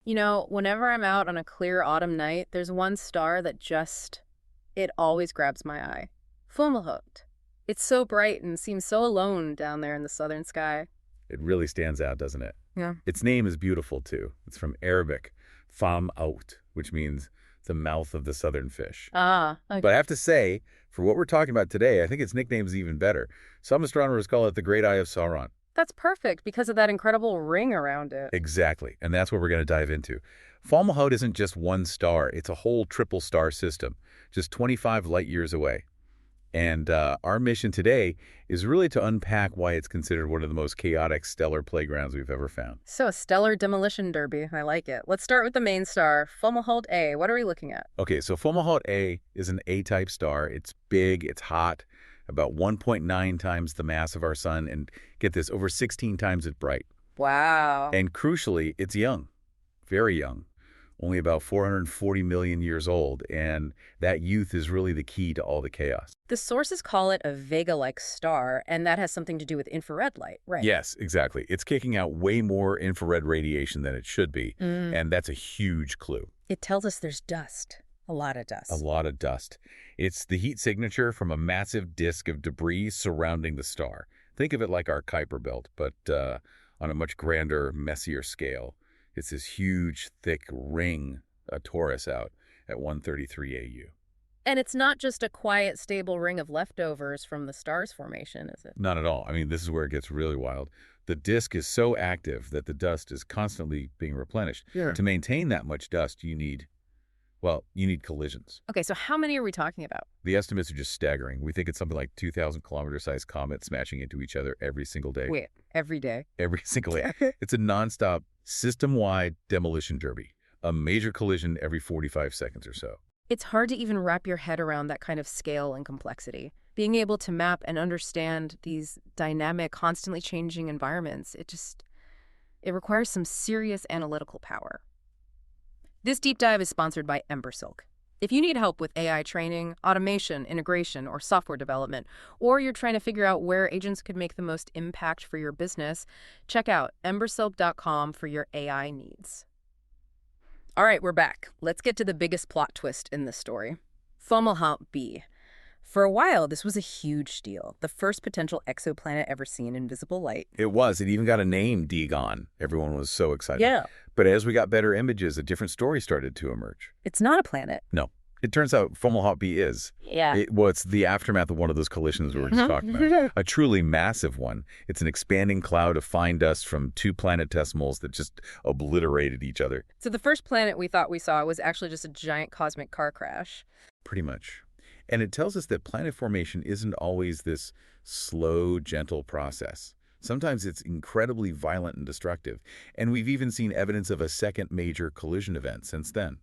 You know, whenever I'm out on a clear autumn night, there's one star that it always grabs my eye. Fomalhaut. It's so bright and seems so alone down there in the southern sky. It really stands out, doesn't it? Yeah. Its name is beautiful, too. It's from Arabic, Fomalhaut, which means the mouth of the southern fish. Ah, okay. But I have to say, for what we're talking about today, I think its nickname is even better. Some astronomers call it the Great Eye of Sauron. That's perfect because of that incredible ring around it. Exactly, and that's what we're going to dive into. Fomalhaut isn't just one star, it's a whole triple star system, just 25 light years away. And our mission today is really to unpack why it's considered one of the most chaotic stellar playgrounds we've ever found. So, a stellar demolition derby. I like it. Let's start with the main star, Fomalhaut A. What are we looking at? Okay, so Fomalhaut A is an A-type star. It's big, it's hot, about 1.9 times the mass of our sun, and get this, over 16 times as bright. Wow. And crucially, it's young, very young, only about 440 million years old, and that youth is really the key to all the chaos. The sources call it a Vega-like star, and that has something to do with infrared light, right? Yes, exactly. It's kicking out way more infrared radiation than it should be, and that's a huge clue. It tells us there's dust. A lot of dust. A lot of dust. It's the heat signature from a massive disk of debris surrounding the star. Think of it like our Kuiper belt, but on a much grander, messier scale. It's this huge, thick ring, a torus out at 133 AU. And it's not just a quiet, stable ring of leftovers from the star's formation, is it? Not at all. I mean, this is where it gets really wild. The disk is so active that the dust is constantly being replenished. Yeah. To maintain that much dust, you need collisions. Okay, so how many are we talking about? The estimates are just staggering. We think it's something like 2,000-kilometer-sized comets smashing into each other every single day. Wait, every day? Every single day. It's a nonstop, system-wide demolition derby, a major collision every 45 seconds or so. It's hard to even wrap your head around that kind of scale and complexity. Being able to map and understand these dynamic, constantly changing environments, it requires some serious analytical power. This deep dive is sponsored by Embersilk. If you need help with AI training, automation, integration, or software development, or you're trying to figure out where agents could make the most impact for your business, check out embersilk.com for your AI needs. All right, we're back. Let's get to the biggest plot twist in this story. Fomalhaut B. For a while, this was a huge deal. The first potential exoplanet ever seen in visible light. It was. It even got a name, Dagon. Everyone was so excited. Yeah. But as we got better images, a different story started to emerge. It's not a planet. No. It turns out Fomalhaut B is. Yeah. It's the aftermath of one of those collisions we were just talking about. A truly massive one. It's an expanding cloud of fine dust from two planetesimals that just obliterated each other. So the first planet we thought we saw was actually just a giant cosmic car crash. Pretty much. And it tells us that planet formation isn't always this slow, gentle process. Sometimes it's incredibly violent and destructive. And we've even seen evidence of a second major collision event since then.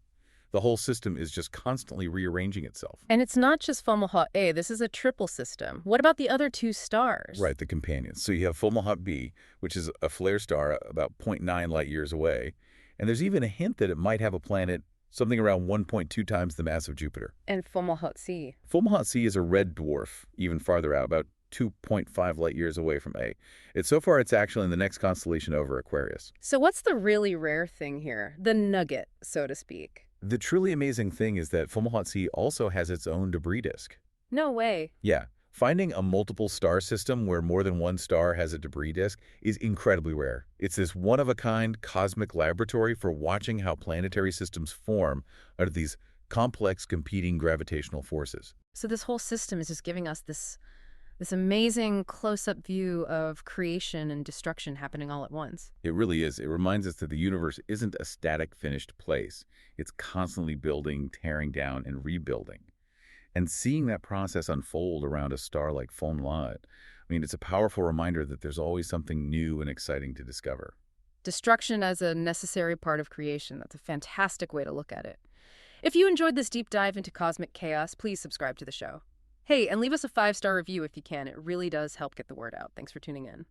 The whole system is just constantly rearranging itself. And it's not just Fomalhaut A. This is a triple system. What about the other two stars? Right, the companions. So you have Fomalhaut B, which is a flare star about 0.9 light years away. And there's even a hint that it might have a planet something around 1.2 times the mass of Jupiter. And Fomalhaut C. Fomalhaut C is a red dwarf, even farther out, about 2.5 light years away from A. So far, it's actually in the next constellation over, Aquarius. So what's the really rare thing here? The nugget, so to speak. The truly amazing thing is that Fomalhaut C also has its own debris disk. No way. Yeah. Finding a multiple star system where more than one star has a debris disk is incredibly rare. It's this one-of-a-kind cosmic laboratory for watching how planetary systems form under these complex competing gravitational forces. So this whole system is just giving us this amazing close-up view of creation and destruction happening all at once. It really is. It reminds us that the universe isn't a static, finished place. It's constantly building, tearing down, and rebuilding. And seeing that process unfold around a star like Fomalhaut, it's a powerful reminder that there's always something new and exciting to discover. Destruction as a necessary part of creation. That's a fantastic way to look at it. If you enjoyed this deep dive into cosmic chaos, please subscribe to the show. Hey, and leave us a 5-star review if you can. It really does help get the word out. Thanks for tuning in.